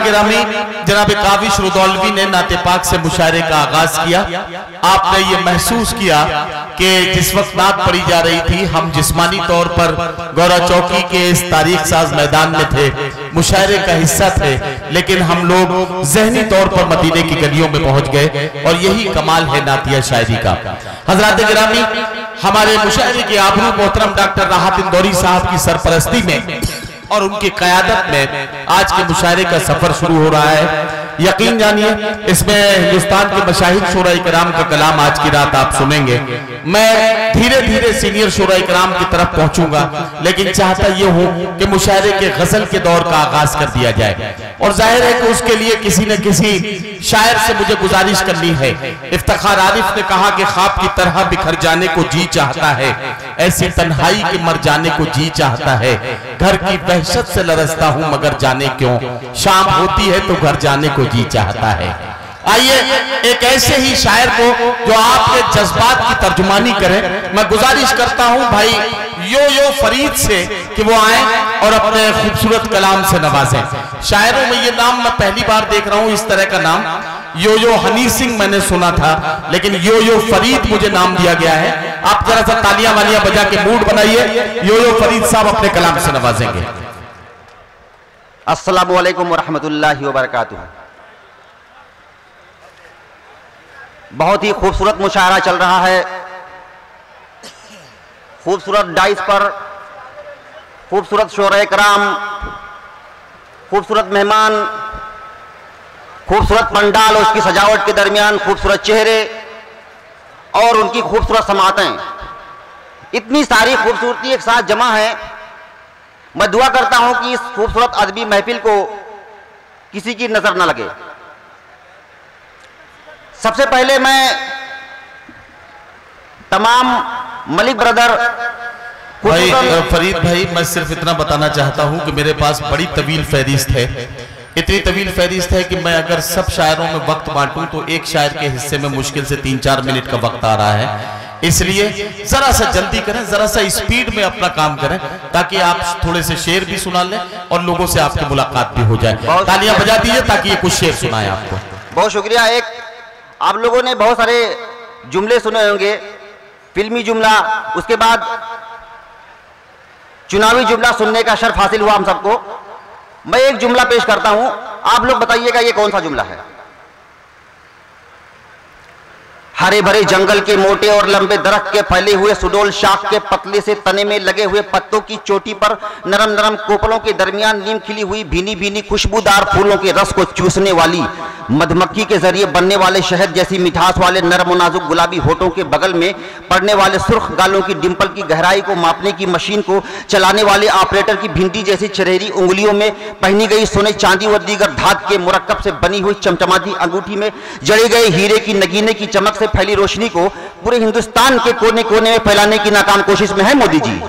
गिरामी, जनाब काविश रुदौलवी ने नाते पाक से मुशायरे का आगाज किया। आपने ये महसूस किया कि जिस वक्त नात पढ़ी जा रही थी, हम जिस्मानी तौर पर गौरा चौकी के इस तारीख साज मैदान में थे, मुशायरे का हिस्सा थे, लेकिन हम लोग जहनी तौर पर मदीने की गलियों में पहुंच गए, और यही कमाल है नातिया शायरी का। हजरात गिरामी, हमारे मुशायरे के आबरू मोहतरम डॉक्टर राहत इंदौरी साहब की सरपरस्ती में और उनकी क़यादत में आज के मुशायरे का सफर शुरू हो रहा है। यकीन जानिए, इसमें हिंदुस्तान के मशाहिद शोरा इकराम का कलाम आज की रात आप सुनेंगे। मैं धीरे धीरे सीनियर शोरा इकराम की तरफ पहुंचूंगा, लेकिन चाहता यह हूं कि मुशायरे के गजल के दौर का आगाज कर दिया जाए, और जाहिर है कि उसके लिए किसी न किसी शायर से मुझे गुजारिश करनी है। इफ्तिखार आरिफ ने कहा कि ख्वाब की तरह बिखर जाने को जी चाहता है, ऐसी तन्हाई के मर जाने को जी चाहता है, घर की वहशत से लरसता हूं मगर जाने क्यों, शाम होती है तो घर जाने को जी चाहता है। आइए एक ऐसे ही शायर को जो आपके जज्बात की तर्जुमानी करे, मैं गुजारिश करता हूं भाई यो फरीद से कि वो आए और अपने खूबसूरत कलाम से नवाजें। शायरों में ये नाम मैं पहली बार देख रहा हूं, इस तरह का नाम। यो हनी सिंह मैंने सुना था, लेकिन यो फरीद मुझे नाम दिया गया है। आप जरा सा तालियां वालियां बजा के मूड बनाइए। यो फरीद साहब अपने कलाम से नवाजेंगे। अस्सलामु अलैकुम वरहमतुल्लाहि वबरकातुहू। बहुत ही खूबसूरत मुशायरा चल रहा है, खूबसूरत डाइस पर खूबसूरत शोरा इकराम, खूबसूरत मेहमान, खूबसूरत पंडाल और उसकी सजावट के दरमियान खूबसूरत चेहरे और उनकी खूबसूरत समातें, इतनी सारी खूबसूरती एक साथ जमा है। मैं दुआ करता हूं कि इस खूबसूरत अदबी महफिल को किसी की नजर न लगे। सबसे पहले मैं तमाम मलिक ब्रदर भाई फरीद भाई, मैं सिर्फ इतना बताना चाहता हूं कि मेरे पास बड़ी तवील फहरिस्त है, इतनी तवील फहरिस्त है कि मैं अगर सब शायरों में वक्त बांटूं तो एक शायर के हिस्से में मुश्किल से 3-4 मिनट का वक्त आ रहा है। इसलिए जरा सा जल्दी करें, जरा सा स्पीड में अपना काम करें, ताकि आप थोड़े से शेर भी सुना लें और लोगों से आपकी मुलाकात भी हो जाए। तालियां बजा दीजिए ताकि ये कुछ शेर सुनाए आपको। बहुत शुक्रिया। एक आप लोगों ने बहुत सारे जुमले सुने होंगे, फिल्मी जुमला, उसके बाद चुनावी जुमला सुनने का शर्फ हासिल हुआ हम सबको। मैं एक जुमला पेश करता हूं, आप लोग बताइएगा ये कौन सा जुमला है। हरे भरे जंगल के मोटे और लंबे दरख्त के फैले हुए सुडोल शाख के पतले से तने में लगे हुए पत्तों की चोटी पर नरम नरम कोपलों के दरमियान नीम खिली हुई भीनी भीनी खुशबूदार फूलों के रस को चूसने वाली मधुमक्खी के जरिए बनने वाले शहद जैसी मिठास वाले नरम और नाजुक गुलाबी होठों के बगल में पड़ने वाले सुर्ख गालों की डिंपल की गहराई को मापने की मशीन को चलाने वाले ऑपरेटर की भिंडी जैसी छरेरी उंगलियों में पहनी गई सोने चांदी व दीगर धात के मुरक्कब से बनी हुई चमचमाती अंगूठी में जड़े गए हीरे की नगीने की चमक से फैली रोशनी को पूरे हिंदुस्तान के कोने कोने में फैलाने की नाकाम कोशिश में है मोदी जी।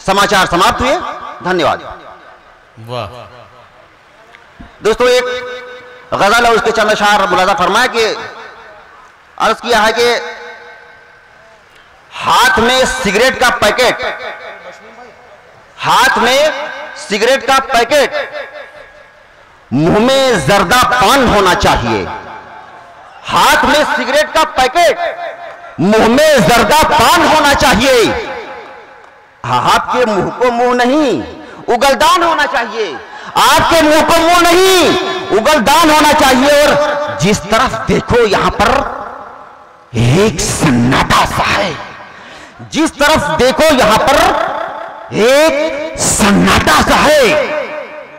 समाचार समाप्त हुए। धन्यवाद। वाह दोस्तों, एक गजल और उसके चंद अशार मुलाजा फरमाया कि अर्ज किया है कि हाथ में सिगरेट का पैकेट, हाथ में सिगरेट का पैकेट, मुंह में जर्दा पान होना चाहिए। हाथ में सिगरेट का पैकेट, मुंह में जर्दा पान होना चाहिए। आपके मुंह को मुंह नहीं, उगलदान होना चाहिए। आपके मुंह को मुंह नहीं, उगलदान होना चाहिए। और जिस तरफ देखो यहां पर एक सन्नाटा सा है, जिस तरफ देखो यहां पर एक सन्नाटा सा है।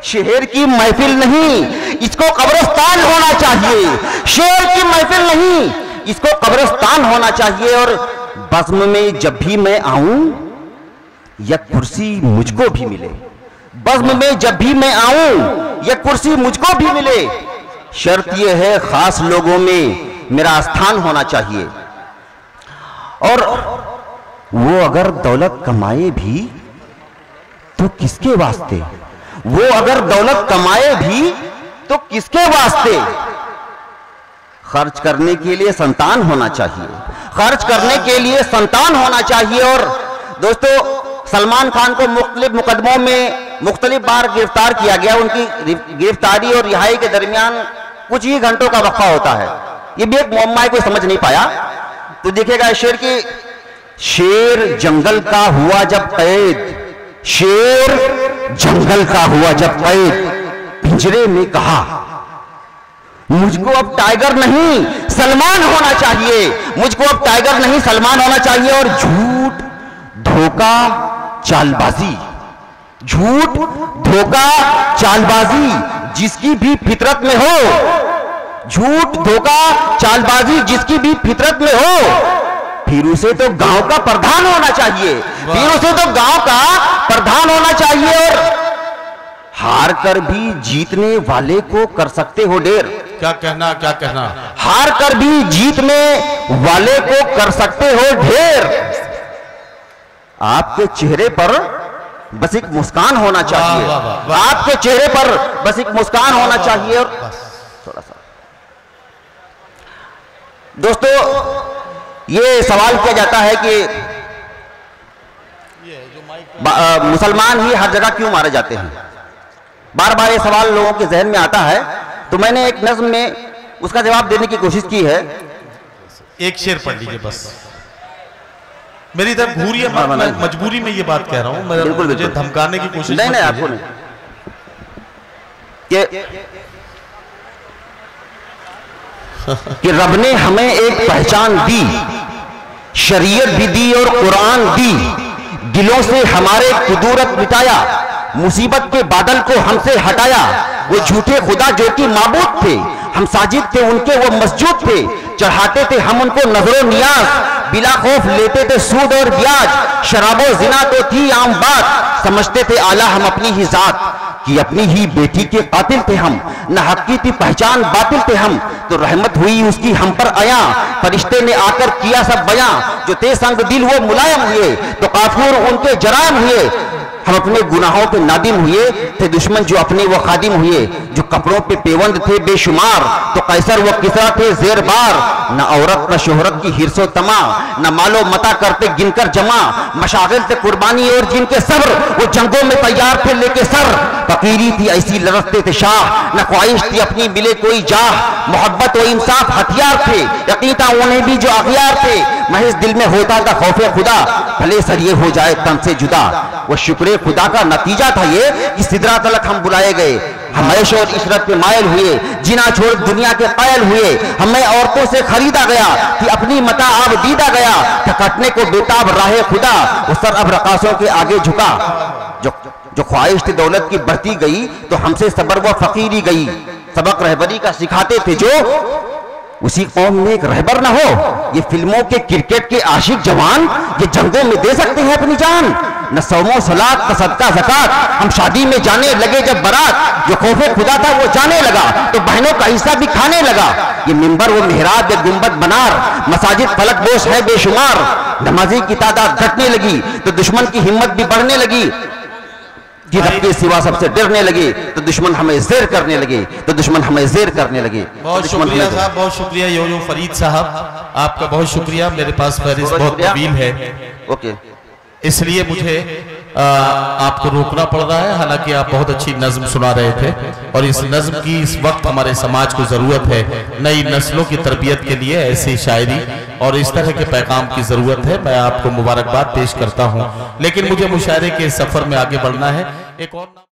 शेर की महफिल नहीं, इसको कब्रिस्तान होना चाहिए। शेर की महफिल नहीं, इसको कब्रिस्तान होना चाहिए। और बज़्म में जब भी मैं आऊं यह कुर्सी मुझको भी मिले, बज़्म में जब भी मैं आऊं यह कुर्सी मुझको भी मिले। शर्त यह है खास लोगों में मेरा स्थान होना चाहिए। और वो अगर दौलत कमाए भी तो किसके वास्ते, वो अगर दौलत कमाए भी तो किसके वास्ते। खर्च करने के लिए संतान होना चाहिए, खर्च करने के लिए संतान होना चाहिए। और दोस्तों, सलमान खान को मुख्तलिफ मुकदमों में मुख्तलिफ बार गिरफ्तार किया गया। उनकी गिरफ्तारी और रिहाई के दरमियान कुछ ही घंटों का वक्फा होता है। ये भी एक मुअम्मा है, कोई समझ नहीं पाया। तो देखिएगा शेर की, शेर जंगल का हुआ जब कैद, शेर जंगल का हुआ जब कैद, पिंजरे में कहा मुझको अब टाइगर नहीं सलमान होना चाहिए, मुझको अब टाइगर नहीं सलमान होना चाहिए। और झूठ धोखा चालबाजी, झूठ धोखा चालबाजी जिसकी भी फितरत में हो, झूठ धोखा चालबाजी जिसकी भी फितरत में हो, फिर उसे तो गांव का प्रधान होना चाहिए, फिर उसे तो गांव का प्रधान होना चाहिए। और हार कर भी जीतने वाले को कर सकते हो ढेर। क्या कहना, क्या कहना? हार कर भी जीतने वाले को कर सकते हो ढेर। आपके चेहरे पर बस एक मुस्कान होना चाहिए, वाह, वाह, वाह। आपके चेहरे पर बस एक मुस्कान होना चाहिए। और थोड़ा सा दोस्तों, ये सवाल किया जाता है कि मुसलमान ही हर जगह क्यों मारे जाते हैं। बार बार ये सवाल लोगों के जहन में आता है, तो मैंने एक नज़्म में उसका जवाब देने की कोशिश की है। एक शेर पढ़ लीजिए बस, मेरी तरफ घूरिए मत, मैं मजबूरी में ये बात कह रहा हूं, मैं मुझे धमकाने की कोशिश नहीं, आपको नहीं। कि रब ने हमें एक पहचान दी, शरीयत भी दी और कुरान दी, दिलों से हमारे कुदूरत मिटाया, मुसीबत के बादल को हमसे हटाया। वो झूठे खुदा जो कि माबूद थे, हम साजिद थे उनके वो मस्जूद थे, चढ़ाते थे हम उनको नजरो नियाज, बिला खौफ लेते थे सूद और ब्याज, शराबो जिना तो थी आम बात, समझते थे आला हम अपनी ही जात, कि अपनी ही बेटी के कातिल थे हम, न हक की थी पहचान बातिल थे हम, तो रहमत हुई उसकी हम पर आया, फरिश्ते ने आकर किया सब बयां, जो थे संग दिल वो मुलायम हुए, तो काफूर उनके जराम हुए, हम अपने गुनाहों पे नादिम हुए, थे दुश्मन जो अपने वो खादिम हुए, जो कपड़ों पे पेवंद थे बेशुमार, तो कैसर वो किसरा थे जेर बार, न औरत न शोहरत की हिरसो तमा, न मालो मता करते गिनकर जमा, मशागिल थे कुर्बानी और जिनके सब्र, वो जंगों में तैयार थे लेके सर, फकीरी थी ऐसी लरसते थे शाह, न ख्वाहिश थी अपनी मिले कोई जाह, मोहब्बत और इंसाफ हथियार थे, यकीन था उन्हें भी जो अखियार थे, महज दिल में होता था खौफे खुदा, भले सर ये हो जाए तन से जुदा। वो शुक्र खुदा का नतीजा था ये कि सिदरा तलक हम बुलाए गए, हम ऐश और इशरत पे मायल हुए, जीना छोड़ दुनिया के कायल हुए, हमें औरतों से खरीदा गया कि अपनी मता अब दीदा गया, कटने को बेताब राहे खुदा, वो सर अब रकासों के आगे झुका, जो ख्वाहिश थी दौलत की बढ़ती गई, तो हमसे सबर व फकीरी गई, सबक रहबरी का सिखाते थे जो उसी कौम में एक रहबर ना हो। ये फिल्मों के क्रिकेट के आशिक जवान ये जंगों में दे सकते हैं अपनी जान, न सौमो सलात न सदका ज़कात, हम शादी में जाने लगे जब बारात, जो खौफे खुदा था वो जाने लगा, तो बहनों का हिस्सा भी खाने लगा। ये मिंबर वो मेहराब ये गुंबद बनार, मसाजिद फलक बोश है बेशुमार, नमाजी की तादाद घटने लगी तो दुश्मन की हिम्मत भी बढ़ने लगी, कि रब के सिवा सबसे डरने लगे तो दुश्मन हमें ज़ेर करने लगे, तो दुश्मन हमें ज़ेर करने लगे। बहुत शुक्रिया साहब, बहुत शुक्रिया यो फरीद साहब, आपका बहुत शुक्रिया। मेरे पास फहरिस्त बहुत तवील है, ओके, इसलिए मुझे आपको रोकना पड़ रहा है। हालांकि आप बहुत अच्छी नज्म सुना रहे थे और इस नज्म की इस वक्त हमारे समाज को जरूरत है, नई नस्लों की तरबियत के लिए ऐसी शायरी और इस तरह के पैगाम की जरूरत है। मैं आपको मुबारकबाद पेश करता हूं, लेकिन मुझे मुशायरे के सफर में आगे बढ़ना है। एक और